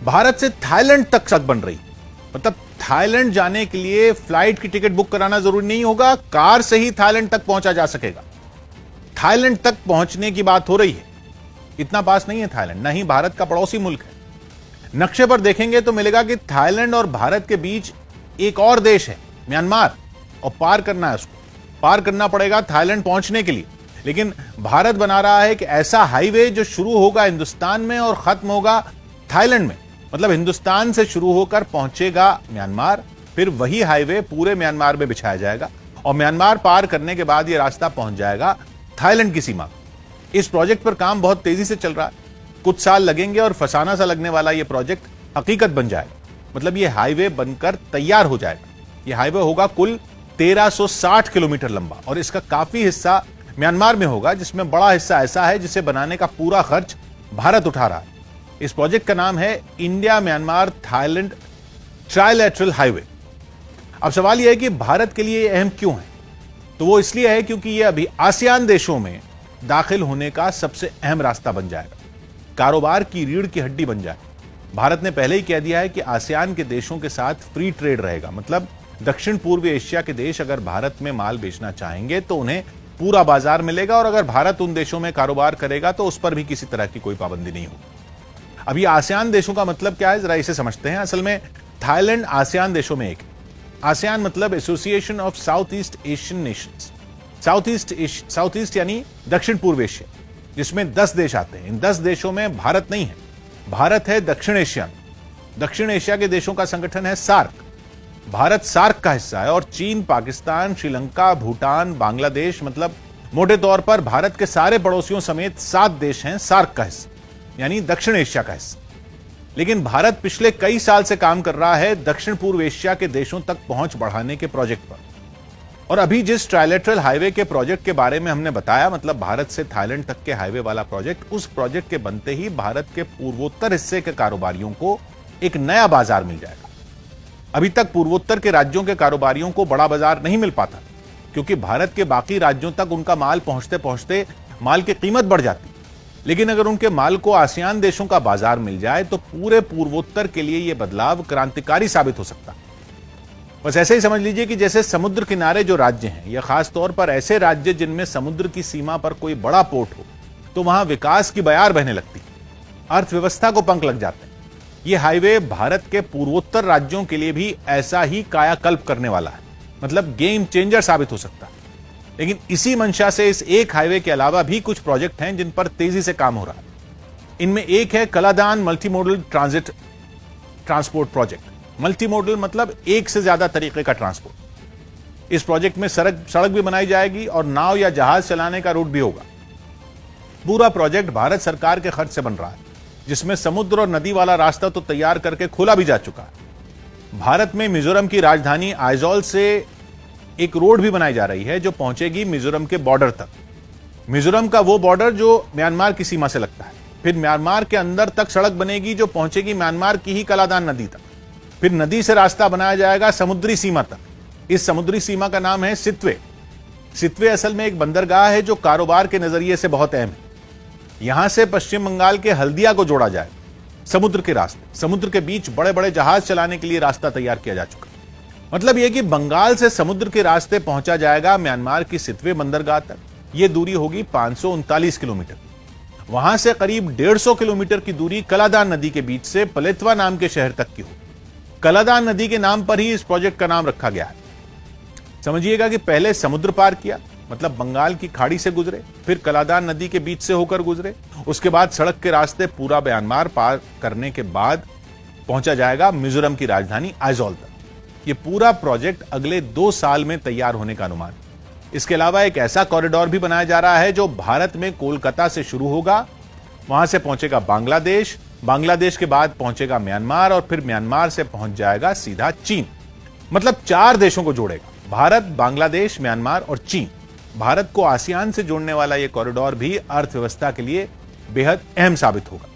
भारत से थाईलैंड तक सड़क बन रही, मतलब थाईलैंड जाने के लिए फ्लाइट की टिकट बुक कराना जरूरी नहीं होगा, कार से ही थाईलैंड तक पहुंचा जा सकेगा। थाईलैंड तक पहुंचने की बात हो रही है। इतना पास नहीं है थाईलैंड, ना ही भारत का पड़ोसी मुल्क है। नक्शे पर देखेंगे तो मिलेगा कि थाईलैंड और भारत के बीच एक और देश है, म्यांमार, और पार करना है, उसको पार करना पड़ेगा थाईलैंड पहुंचने के लिए। लेकिन भारत बना रहा है कि ऐसा हाईवे जो शुरू होगा हिंदुस्तान में और खत्म होगा थाईलैंड में, मतलब हिंदुस्तान से शुरू होकर पहुंचेगा म्यांमार, फिर वही हाईवे पूरे म्यांमार में बिछाया जाएगा और म्यांमार पार करने के बाद यह रास्ता पहुंच जाएगा थाईलैंड की सीमा। इस प्रोजेक्ट पर काम बहुत तेजी से चल रहा है, कुछ साल लगेंगे और फसाना सा लगने वाला यह प्रोजेक्ट हकीकत बन जाएगा। मतलब यह हाईवे बनकर तैयार हो जाएगा। यह हाईवे होगा कुल 1360 किलोमीटर लंबा और इसका काफी हिस्सा म्यांमार में होगा, जिसमें बड़ा हिस्सा ऐसा है जिसे बनाने का पूरा खर्च भारत उठा रहा है। इस प्रोजेक्ट का नाम है India Myanmar Thailand trilateral highway. अब सवाल यह है कि भारत के लिए अहम क्यों है? तो वो इसलिए है क्योंकि यह अभी आसियान देशों में दाखिल होने का सबसे अहम रास्ता बन जाएगा, कारोबार की रीढ़ की हड्डी बन जाए। भारत ने पहले ही कह दिया है कि आसियान के देशों के साथ फ्री ट्रेड रहेगा, मतलब दक्षिण पूर्वी एशिया के देश अगर भारत में माल बेचना चाहेंगे तो उन्हें पूरा बाजार मिलेगा और अगर भारत उन देशों में कारोबार करेगा तो उस पर भी किसी तरह की कोई पाबंदी नहीं होगी। अभी आसियान देशों का मतलब क्या है, जरा इसे समझते हैं। असल में थाईलैंड आसियान देशों में एक है। आसियान मतलब association of south east Asian Nations. South east यानी दक्षिण पूर्व एशिया, जिसमें 10 देश आते हैं। इन 10 देशों में भारत नहीं है, भारत है दक्षिण एशिया। दक्षिण एशिया के देशों का संगठन है सार्क। भारत सार्क का हिस्सा है और चीन, पाकिस्तान, श्रीलंका, भूटान, बांग्लादेश, मतलब मोटे तौर पर भारत के सारे पड़ोसियों समेत 7 देश हैं सार्क का हिस्सा, यानी दक्षिण एशिया का हिस्सा। लेकिन भारत पिछले कई साल से काम कर रहा है दक्षिण पूर्व एशिया के देशों तक पहुंच बढ़ाने के प्रोजेक्ट पर। और अभी जिस ट्राइलेटरल हाईवे के प्रोजेक्ट के बारे में हमने बताया, मतलब भारत से थाईलैंड तक के हाईवे वाला प्रोजेक्ट, उस प्रोजेक्ट के बनते ही भारत के पूर्वोत्तर हिस्से के कारोबारियों को एक नया बाजार मिल जाएगा। अभी तक पूर्वोत्तर के राज्यों के कारोबारियों को बड़ा बाजार नहीं मिल पाता, क्योंकि भारत के बाकी राज्यों तक उनका माल पहुंचते पहुंचते माल की कीमत बढ़ जाती। लेकिन अगर उनके माल को आसियान देशों का बाजार मिल जाए तो पूरे पूर्वोत्तर के लिए यह बदलाव क्रांतिकारी साबित हो सकता है। बस ऐसे ही समझ लीजिए कि जैसे समुद्र किनारे जो राज्य हैं, या खास तौर पर ऐसे राज्य जिनमें समुद्र की सीमा पर कोई बड़ा पोर्ट हो, तो वहां विकास की बयार बहने लगती है, अर्थव्यवस्था को पंख लग जाते हैं। यह हाईवे भारत के पूर्वोत्तर राज्यों के लिए भी ऐसा ही कायाकल्प करने वाला है, मतलब गेम चेंजर साबित हो सकता है। लेकिन इसी मंशा से इस एक हाईवे के अलावा भी कुछ प्रोजेक्ट हैं जिन पर तेजी से काम हो रहा है। इनमें एक है Kaladan multimodal transport project. Multimodal मतलब एक से ज्यादा तरीके का ट्रांसपोर्ट। इस प्रोजेक्ट में सड़क भी बनाई जाएगी और नाव या जहाज चलाने का रूट भी होगा। पूरा प्रोजेक्ट भारत सरकार के खर्च से बन रहा है, जिसमें समुद्र और नदी वाला रास्ता तो तैयार करके खोला भी जा चुका है। भारत में मिजोरम की राजधानी आइजॉल से एक रोड भी बनाई जा रही है जो पहुंचेगी मिजोरम के बॉर्डर तक। मिजोरम का वो बॉर्डर जो म्यांमार की सीमा से लगता है। फिर म्यांमार के अंदर तक सड़क बनेगी जो पहुंचेगी म्यांमार की ही कलादान नदी तक। फिर नदी से रास्ता बनाया जाएगा समुद्री सीमा तक। इस समुद्री सीमा का नाम है सित्वे। सित्वे असल में एक बंदरगाह है जो कारोबार के नजरिए से बहुत अहम है। यहां से पश्चिम बंगाल के हल्दिया को जोड़ा जाए समुद्र के रास्ते। समुद्र के बीच बड़े बड़े जहाज चलाने के लिए रास्ता तैयार किया जा चुका है। मतलब यह कि बंगाल से समुद्र के रास्ते पहुंचा जाएगा म्यांमार की सित्वे बंदरगाह तक। यह दूरी होगी 539 किलोमीटर। वहां से करीब 150 किलोमीटर की दूरी कलादान नदी के बीच से पलेतवा नाम के शहर तक की होगी। कलादान नदी के नाम पर ही इस प्रोजेक्ट का नाम रखा गया है। समझिएगा कि पहले समुद्र पार किया, मतलब बंगाल की खाड़ी से गुजरे, फिर कलादान नदी के बीच से होकर गुजरे, उसके बाद सड़क के रास्ते पूरा म्यांमार पार करने के बाद पहुंचा जाएगा मिजोरम की राजधानी आइजॉल तक। यह पूरा प्रोजेक्ट अगले 2 साल में तैयार होने का अनुमान। इसके अलावा एक ऐसा कॉरिडोर भी बनाया जा रहा है जो भारत में कोलकाता से शुरू होगा, वहां से पहुंचेगा बांग्लादेश, बांग्लादेश के बाद पहुंचेगा म्यांमार और फिर म्यांमार से पहुंच जाएगा सीधा चीन। मतलब 4 देशों को जोड़ेगा, भारत, बांग्लादेश, म्यांमार और चीन। भारत को आसियान से जोड़ने वाला यह कॉरिडोर भी अर्थव्यवस्था के लिए बेहद अहम साबित होगा।